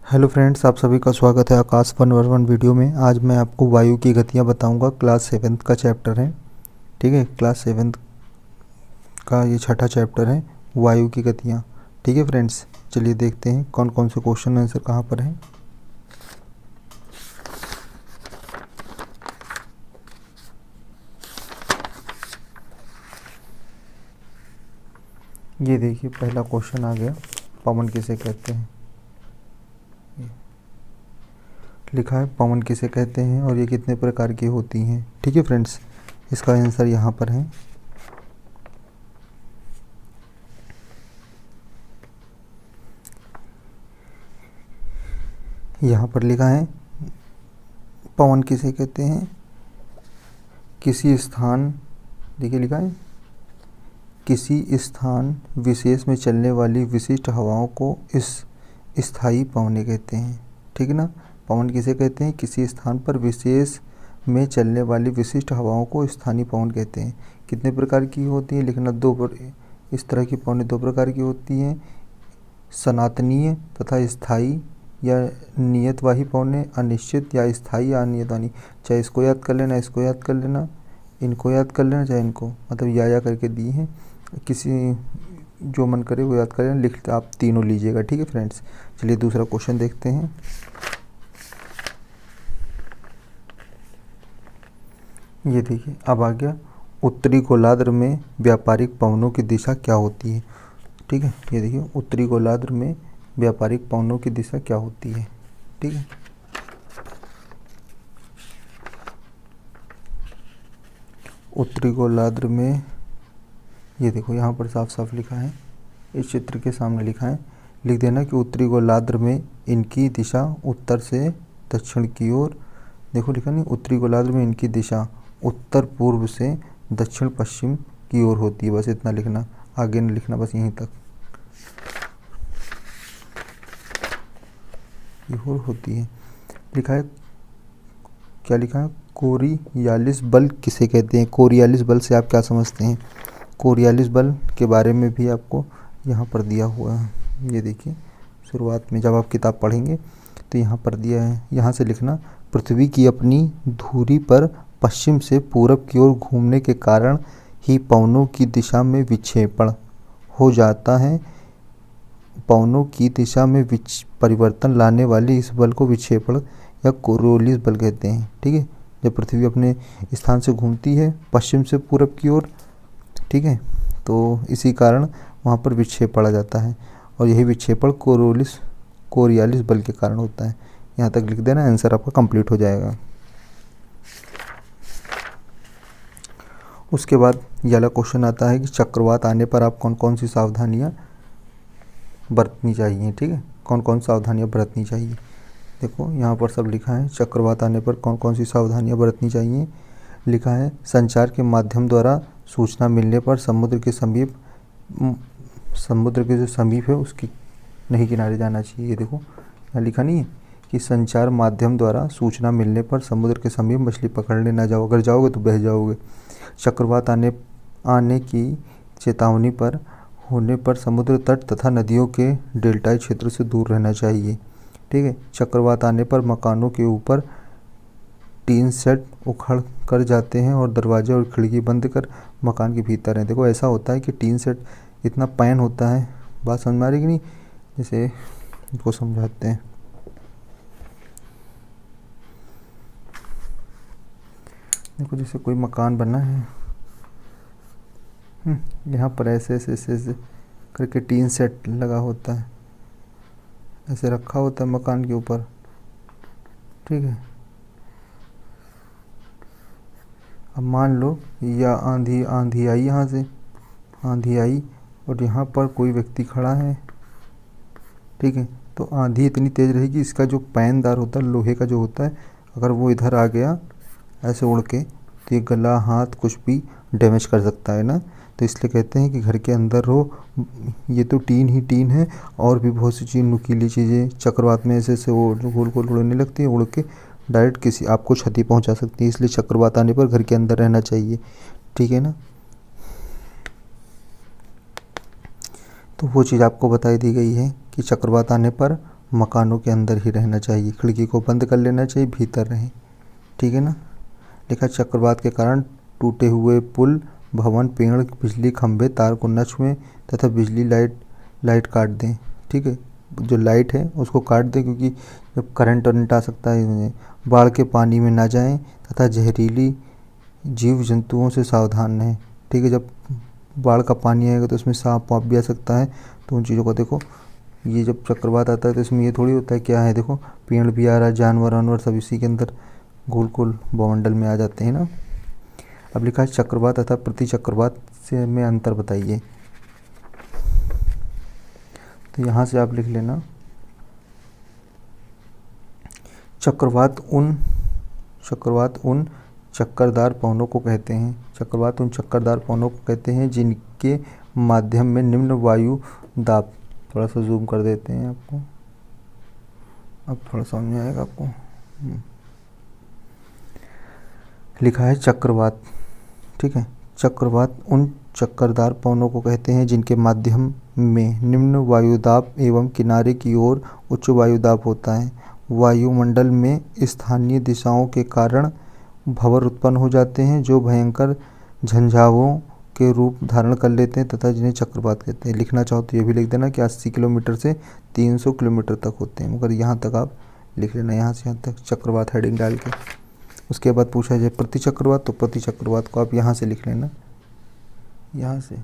Hello friends, आप सभी का स्वागत है आकाश 111 वीडियो में। आज मैं आपको वायु की गतियाँ बताऊंगा। क्लास 7th का चैप्टर है, ठीक है। क्लास 7th का ये छठा चैप्टर है, वायु की गतियाँ, ठीक है फ्रेंड्स। चलिए देखते हैं कौन कौन से क्वेश्चन आंसर कहाँ पर हैं। ये देखिए, पहला क्वेश्चन आ गया, पवन किसे कहते हैं। लिखा है पवन किसे कहते हैं और ये कितने प्रकार की होती हैं, ठीक है फ्रेंड्स। इसका आंसर यहाँ पर है। यहाँ पर लिखा है पवन किसे कहते हैं, किसी स्थान, देखिए लिखा है किसी स्थान विशेष में चलने वाली विशिष्ट हवाओं को इस स्थायी पवनें कहते हैं, ठीक है ना। पवन किसे कहते हैं, किसी स्थान पर विशेष में चलने वाली विशिष्ट हवाओं को स्थानीय पवन कहते हैं। कितने प्रकार की होती है, लिखना इस तरह की पवनें दो प्रकार की होती हैं, सनातनीय तथा स्थायी या नियतवाही पवनें, अनिश्चित या स्थायी या अनियतवाही। चाहे इसको याद कर लेना, इसको याद कर लेना, इनको याद कर लेना, चाहे इनको, मतलब या करके दी हैं। किसी जो मन करे वो याद कर लेना, लिख आप तीनों लीजिएगा, ठीक है फ्रेंड्स। चलिए दूसरा क्वेश्चन देखते हैं। ये देखिए, अब आ गया उत्तरी गोलार्ध में व्यापारिक पवनों की दिशा क्या होती है, ठीक है। ये देखिए, उत्तरी गोलार्ध में व्यापारिक पवनों की दिशा क्या होती है, ठीक है। उत्तरी गोलार्ध में, ये देखो यहाँ पर साफ साफ लिखा है, इस चित्र के सामने लिखा है, लिख देना कि उत्तरी गोलार्ध में इनकी दिशा उत्तर से दक्षिण की ओर, देखो लिखा नहीं, उत्तरी गोलार्ध में इनकी दिशा उत्तर पूर्व से दक्षिण पश्चिम की ओर होती है। बस इतना लिखना, आगे नहीं लिखना, बस यहीं तक की ओर होती है। लिखा है, क्या लिखा है, कोरियालिस बल किसे कहते हैं। कोरियालिस बल से आप क्या समझते हैं, कोरियालिस बल के बारे में भी आपको यहाँ पर दिया हुआ है। ये देखिए, शुरुआत में जब आप किताब पढ़ेंगे तो यहाँ पर दिया है, यहाँ से लिखना, पृथ्वी की अपनी धुरी पर पश्चिम से पूरब की ओर घूमने के कारण ही पवनों की दिशा में विक्षेपण हो जाता है। पवनों की दिशा में परिवर्तन लाने वाले इस बल को विक्षेपण या कोरियोलिस बल कहते हैं, ठीक है। जब पृथ्वी अपने स्थान से घूमती है पश्चिम से पूरब की ओर, ठीक है, तो इसी कारण वहाँ पर विक्षेपण आ जाता है और यही विक्षेपण कोरियालिस बल के कारण होता है। यहाँ तक लिख देना, आंसर आपका कंप्लीट हो जाएगा। उसके बाद ये वाला क्वेश्चन आता है कि चक्रवात आने पर आप कौन कौन सी सावधानियाँ बरतनी चाहिए, ठीक है। कौन कौन सावधानियाँ बरतनी चाहिए, देखो यहाँ पर सब लिखा है। चक्रवात आने पर कौन कौन सी सावधानियाँ बरतनी चाहिए, लिखा है, संचार के माध्यम द्वारा सूचना मिलने पर समुद्र के जो समीप है उसकी नहीं किनारे जाना चाहिए। देखो यहाँ लिखा नहीं है कि संचार माध्यम द्वारा सूचना मिलने पर समुद्र के समीप मछली पकड़ने ना जाओ, अगर जाओगे तो बह जाओगे। चक्रवात आने की चेतावनी पर होने पर समुद्र तट तथा नदियों के डेल्टाई क्षेत्र से दूर रहना चाहिए, ठीक है। चक्रवात आने पर मकानों के ऊपर टीन सेट उखड़ कर जाते हैं और दरवाजे और खिड़की बंद कर मकान के भीतर हैं। देखो ऐसा होता है कि टीन सेट इतना पैन होता है, बात समझ में आ रही कि नहीं, जैसे इसको समझाते हैं। देखो जैसे कोई मकान बना है, यहाँ पर ऐसे ऐसे ऐसे ऐसे करके टीन सेट लगा होता है, ऐसे रखा होता है मकान के ऊपर, ठीक है। अब मान लो या आंधी आई, यहाँ से आंधी आई और यहाँ पर कोई व्यक्ति खड़ा है, ठीक है। तो आंधी इतनी तेज़ रहेगी, इसका जो पैनदार होता है लोहे का जो होता है, अगर वो इधर आ गया ऐसे उड़ के तो ये गला हाथ कुछ भी डैमेज कर सकता है ना। तो इसलिए कहते हैं कि घर के अंदर हो, ये तो टीन ही टीन है, और भी बहुत सी चीज़ नुकीली चीज़ें चक्रवात में ऐसे ऐसे वो गोल गोल उड़ने लगती है, उड़ के डायरेक्ट किसी आपको क्षति पहुंचा सकती है। इसलिए चक्रवात आने पर घर के अंदर रहना चाहिए, ठीक है ना। तो वो चीज़ आपको बताई दी गई है कि चक्रवात आने पर मकानों के अंदर ही रहना चाहिए, खिड़की को बंद कर लेना चाहिए, भीतर रहें। ठीक है ना। लिखा चक्रवात के कारण टूटे हुए पुल, भवन, पेड़, बिजली खंभे, तार को न छुएं तथा बिजली लाइट काट दें। ठीक है, जो लाइट है उसको काट दें, क्योंकि जब करंट वरंट आ सकता है। बाढ़ के पानी में ना जाएं तथा जहरीली जीव जंतुओं से सावधान रहें। ठीक है, जब बाढ़ का पानी आएगा तो उसमें सांप वाप भी आ सकता है, तो उन चीज़ों को देखो। ये जब चक्रवात आता है तो इसमें ये थोड़ी होता है क्या है, देखो पेड़ भी आ रहा है, जानवर वानवर सब इसी के अंदर गोल गोल वायुमंडल में आ जाते हैं ना। अब लिखा है चक्रवात तथा प्रति चक्रवात से में अंतर बताइए। तो यहाँ से आप लिख लेना, चक्रवात उन चक्करदार पवनों को कहते हैं। चक्रवात उन चक्करदार पवनों को कहते हैं जिनके माध्यम में निम्न वायु दाब, थोड़ा सा जूम कर देते हैं आपको, अब थोड़ा समझ में आएगा आपको। लिखा है चक्रवात, ठीक है, चक्रवात उन चक्करदार पवनों को कहते हैं जिनके माध्यम में निम्न वायुदाब एवं किनारे की ओर उच्च वायुदाब होता है। वायुमंडल में स्थानीय दिशाओं के कारण भंवर उत्पन्न हो जाते हैं जो भयंकर झंझावों के रूप धारण कर लेते हैं तथा जिन्हें चक्रवात कहते हैं। लिखना चाहो तो ये भी लिख देना कि 80 किलोमीटर से 300 किलोमीटर तक होते हैं, मगर यहाँ तक आप लिख लेना, यहाँ से यहाँ तक चक्रवात हेडिंग डाल के। उसके बाद पूछा जाए प्रति चक्रवात, तो प्रति चक्रवात को आप यहाँ से लिख लेना, यहाँ से,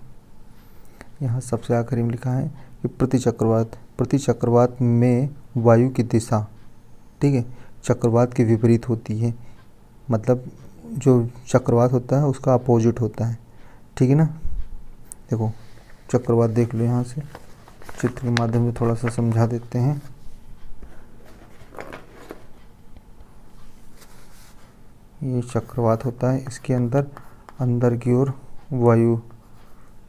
यहाँ सबसे आखिरी में लिखा है कि प्रति चक्रवात में वायु की दिशा, ठीक है, चक्रवात के विपरीत होती है। मतलब जो चक्रवात होता है उसका अपोजिट होता है। ठीक है ना। देखो चक्रवात देख लो, यहाँ से चित्र के माध्यम से थोड़ा सा समझा देते हैं। ये चक्रवात होता है, इसके अंदर की ओर वायु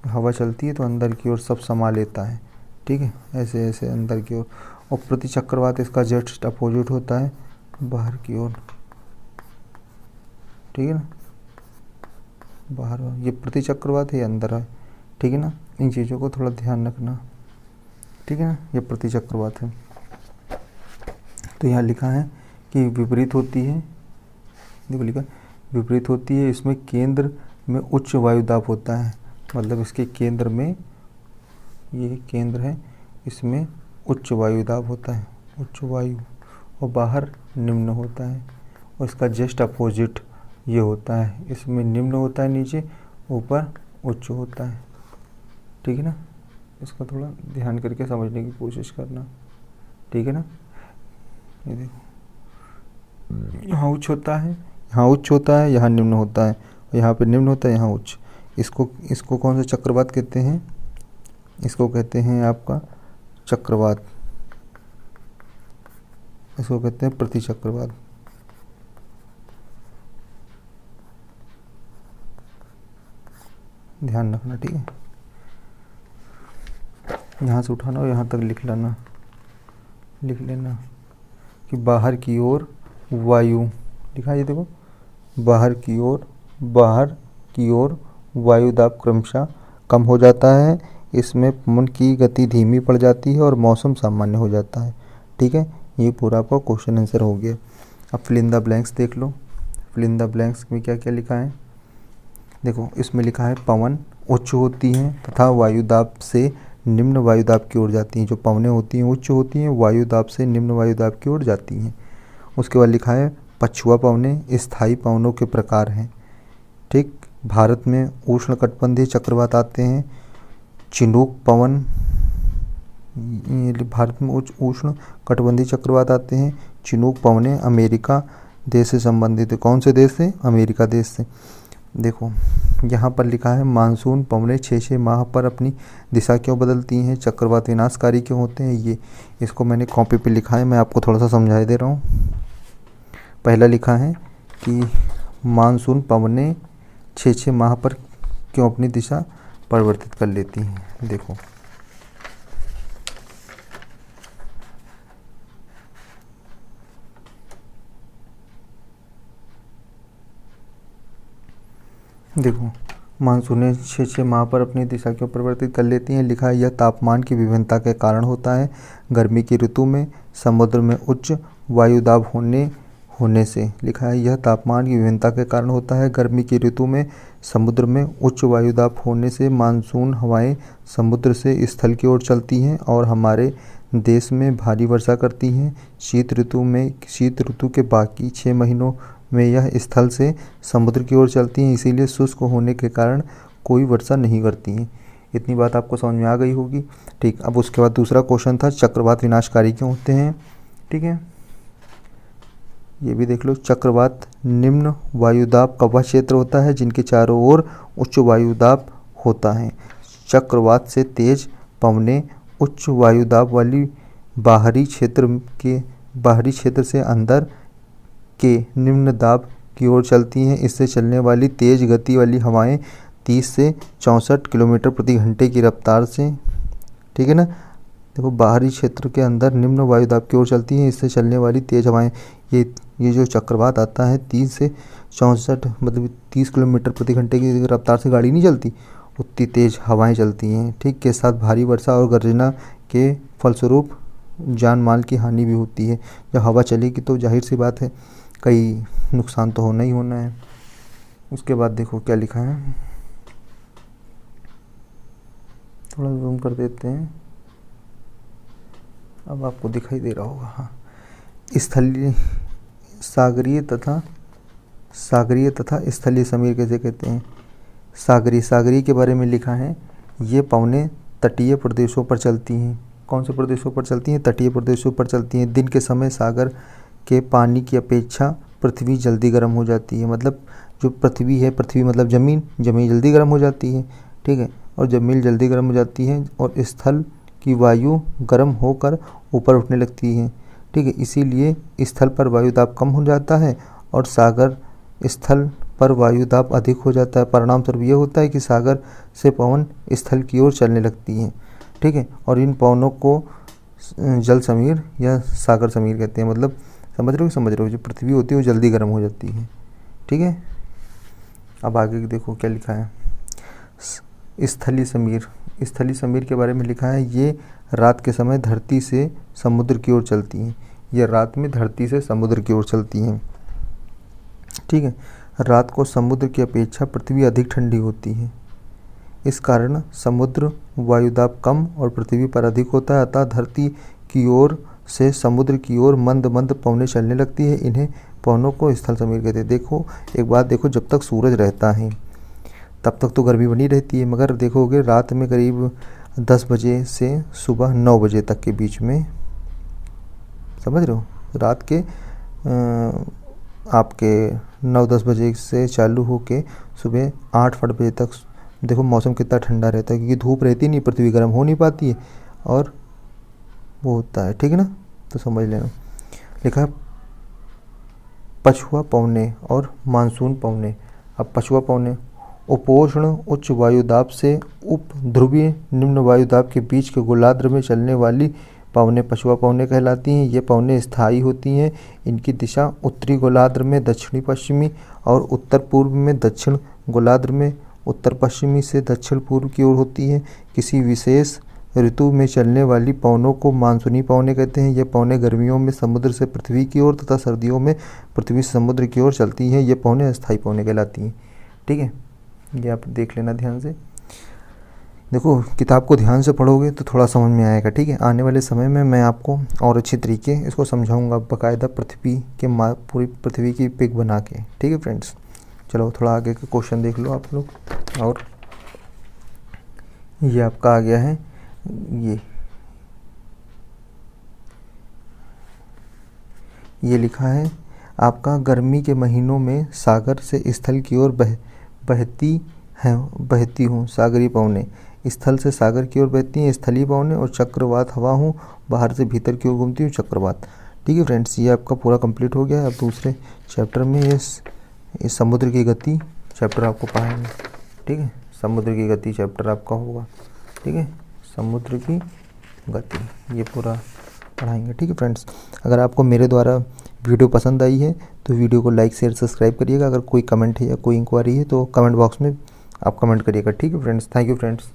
हवा चलती है तो अंदर की ओर सब समा लेता है। ठीक है, ऐसे ऐसे अंदर की ओर। और प्रति चक्रवात इसका जस्ट अपोजिट होता है, बाहर की ओर। ठीक है ना, बाहर, ये प्रति चक्रवात है, ये अंदर है। ठीक है ना, इन चीज़ों को थोड़ा ध्यान रखना। ठीक है ना, ये प्रति चक्रवात है। तो यहाँ लिखा है कि विपरीत होती है, देखो लिखा विपरीत होती है, इसमें केंद्र में उच्च वायुदाब होता है। मतलब इसके केंद्र में, ये केंद्र है, इसमें उच्च वायुदाब होता है, उच्च वायु, और बाहर निम्न होता है। और इसका जस्ट अपोजिट ये होता है, इसमें निम्न होता है नीचे, ऊपर उच्च होता है। ठीक है ना, इसका थोड़ा ध्यान करके समझने की कोशिश करना। ठीक है ना, ये देखो यहाँ उच्च होता है, यहाँ उच्च होता है, यहाँ निम्न होता है, और यहाँ पे निम्न होता है, यहाँ उच्च। इसको कौन सा चक्रवात कहते हैं? इसको कहते हैं आपका चक्रवात, इसको कहते हैं प्रति चक्रवात। ध्यान रखना। ठीक है, यहाँ से उठाना और यहाँ तक लिख लेना कि बाहर की ओर वायु, लिखा है ये देखो, बाहर की ओर वायुदाब क्रमशः कम हो जाता है, इसमें पवन की गति धीमी पड़ जाती है और मौसम सामान्य हो जाता है। ठीक है, ये पूरा आपका क्वेश्चन आंसर हो गया। अब फिल इन द ब्लैंक्स देख लो, फिल इन द ब्लैंक्स में क्या क्या लिखा है। देखो इसमें लिखा है पवन उच्च होती हैं तथा वायुदाब से निम्न वायुदाब की ओर जाती हैं। जो पवनें होती हैं उच्च होती हैं, वायुदाब से निम्न वायुदाब की ओर जाती हैं। उसके बाद लिखा है पछुआ पवनें स्थायी पवनों के प्रकार हैं। ठीक, भारत में उष्णकटिबंधीय चक्रवात आते हैं। चिनूक पवन, भारत में उष्णकटिबंधीय चक्रवात आते हैं। चिनूक पवनें अमेरिका देश से संबंधित है। कौन से देश से? अमेरिका देश से। देखो यहाँ पर लिखा है मानसून पवनें 6-6 माह पर अपनी दिशा क्यों बदलती हैं, चक्रवात विनाशकारी क्यों होते हैं। ये इसको मैंने कॉपी पे लिखा है, मैं आपको थोड़ा सा समझा दे रहा हूँ। पहला लिखा है कि मानसून पवनें 6-6 माह पर क्यों अपनी दिशा परिवर्तित कर लेती हैं। देखो मानसूनें 6 माह पर अपनी दिशा क्यों परिवर्तित कर लेती हैं। लिखा है यह तापमान की विभिन्नता के कारण होता है। गर्मी की ऋतु में समुद्र में उच्च वायुदाब होने से। लिखा है यह तापमान की विभिन्नता के कारण होता है। गर्मी की ऋतु में समुद्र में उच्च वायुदाब होने से मानसून हवाएं समुद्र से स्थल की ओर चलती हैं और हमारे देश में भारी वर्षा करती हैं। शीत ऋतु के बाकी 6 महीनों में यह स्थल से समुद्र की ओर चलती हैं, इसीलिए शुष्क होने के कारण कोई वर्षा नहीं करती हैं। इतनी बात आपको समझ में आ गई होगी। ठीक, अब उसके बाद दूसरा क्वेश्चन था चक्रवात विनाशकारी क्यों होते हैं। ठीक है, ये भी देख लो। चक्रवात निम्न वायुदाब का वह क्षेत्र होता है जिनके चारों ओर उच्च वायुदाब होता है। चक्रवात से तेज पवनें उच्च वायुदाब वाली बाहरी क्षेत्र से अंदर के निम्न दाब की ओर चलती हैं। इससे चलने वाली तेज गति वाली हवाएं 30 से 64 किलोमीटर प्रति घंटे की रफ्तार से, ठीक है ना। देखो, बाहरी क्षेत्र के अंदर निम्न वायुदाब की ओर चलती हैं। इससे चलने वाली तेज हवाएं, ये जो चक्रवात आता है 30 से 64 मतलब 30 किलोमीटर प्रति घंटे की रफ्तार से गाड़ी नहीं चलती, उतनी तेज हवाएं चलती हैं। ठीक, के साथ भारी वर्षा और गर्जना के फलस्वरूप जान माल की हानि भी होती है। जब हवा चलेगी तो जाहिर सी बात है कई नुकसान तो होना ही होना है। उसके बाद देखो क्या लिखा है, थोड़ा जूम कर देते हैं, अब आपको दिखाई दे रहा होगा। हाँ, स्थलीय सागरीय तथा स्थलीय समीर कैसे कहते हैं। सागरीय के बारे में लिखा है ये पवनें तटीय प्रदेशों पर चलती हैं। कौन से प्रदेशों पर चलती हैं? तटीय प्रदेशों पर चलती हैं। दिन के समय सागर के पानी की अपेक्षा पृथ्वी जल्दी गर्म हो जाती है। मतलब जो पृथ्वी है, पृथ्वी मतलब ज़मीन जल्दी गर्म हो जाती है। ठीक है, और ज़मीन जल्दी गर्म हो जाती है और स्थल की वायु गर्म होकर ऊपर उठने लगती है। ठीक है, इसीलिए स्थल पर वायुदाब कम हो जाता है और सागर स्थल पर वायुदाब अधिक हो जाता है। परिणाम स्वरूप ये होता है कि सागर से पवन स्थल की ओर चलने लगती हैं। ठीक है, और इन पवनों को जल समीर या सागर समीर कहते हैं। मतलब समझ रहे हो जो पृथ्वी होती है वो जल्दी गर्म हो जाती है। ठीक है, अब आगे देखो क्या लिखा है। स्थलीय समीर के बारे में लिखा है ये रात के समय धरती से समुद्र की ओर चलती हैं। ये रात में धरती से समुद्र की ओर चलती हैं। ठीक है, रात को समुद्र की अपेक्षा पृथ्वी अधिक ठंडी होती है। इस कारण समुद्र वायुदाब कम और पृथ्वी पर अधिक होता है, अतः धरती की ओर से समुद्र की ओर मंद मंद पवनें चलने लगती है। इन्हें पवनों को स्थल समीर कहते हैं। देखो एक बात देखो, जब तक सूरज रहता है तब तक तो गर्मी बनी रहती है, मगर देखोगे रात में करीब 10 बजे से सुबह 9 बजे तक के बीच में, समझ रहे हो, रात के आपके 9-10 बजे से चालू होके सुबह 8-8 बजे तक देखो मौसम कितना ठंडा रहता है, क्योंकि धूप रहती नहीं, पृथ्वी गर्म हो नहीं पाती है और वो होता है। ठीक है ना, तो समझ लेना। लिखा है पछुआ पवने और मानसून पवने। अब पछुआ पवने उपोष्ण उच्च वायुदाब से उप ध्रुवीय निम्न वायुदाब के बीच के गोलार्ध में चलने वाली पवनें पछुआ पवनें कहलाती हैं। ये पवनें स्थायी होती हैं। इनकी दिशा उत्तरी गोलार्ध में दक्षिणी पश्चिमी और उत्तर पूर्व में दक्षिण गोलार्ध में उत्तर पश्चिमी से दक्षिण पूर्व की ओर होती है। किसी विशेष ऋतु में चलने वाली पवनों को मानसूनी पवनें कहते हैं। ये पवनें गर्मियों में समुद्र से पृथ्वी की ओर तथा सर्दियों में पृथ्वी से समुद्र की ओर चलती हैं। ये पवनें अस्थायी पवनें कहलाती हैं। ठीक है, ये आप देख लेना ध्यान से। देखो किताब को ध्यान से पढ़ोगे तो थोड़ा समझ में आएगा। ठीक है, आने वाले समय में मैं आपको और अच्छी तरीके इसको समझाऊंगा, बाकायदा पूरी पृथ्वी की पिक बना के। ठीक है फ्रेंड्स, चलो थोड़ा आगे के क्वेश्चन देख लो आप लोग। और ये आपका आ गया है, ये लिखा है आपका गर्मी के महीनों में सागर से स्थल की ओर बहती हूँ सागरी पवनें। स्थल से सागर की ओर बहती हैं स्थलीय पवनें। और चक्रवात हवा हूँ बाहर से भीतर की ओर घूमती हूँ चक्रवात। ठीक है फ्रेंड्स, ये आपका पूरा कंप्लीट हो गया है। अब दूसरे चैप्टर में ये समुद्र की गति चैप्टर आपको पढ़ाएंगे। ठीक है, समुद्र की गति चैप्टर आपका होगा। ठीक है, समुद्र की गति ये पूरा पढ़ाएंगे। ठीक है फ्रेंड्स, अगर आपको मेरे द्वारा वीडियो पसंद आई है तो वीडियो को लाइक शेयर सब्सक्राइब करिएगा। अगर कोई कमेंट है या कोई इंक्वायरी है तो कमेंट बॉक्स में आप कमेंट करिएगा। ठीक है फ्रेंड्स, थैंक यू फ्रेंड्स।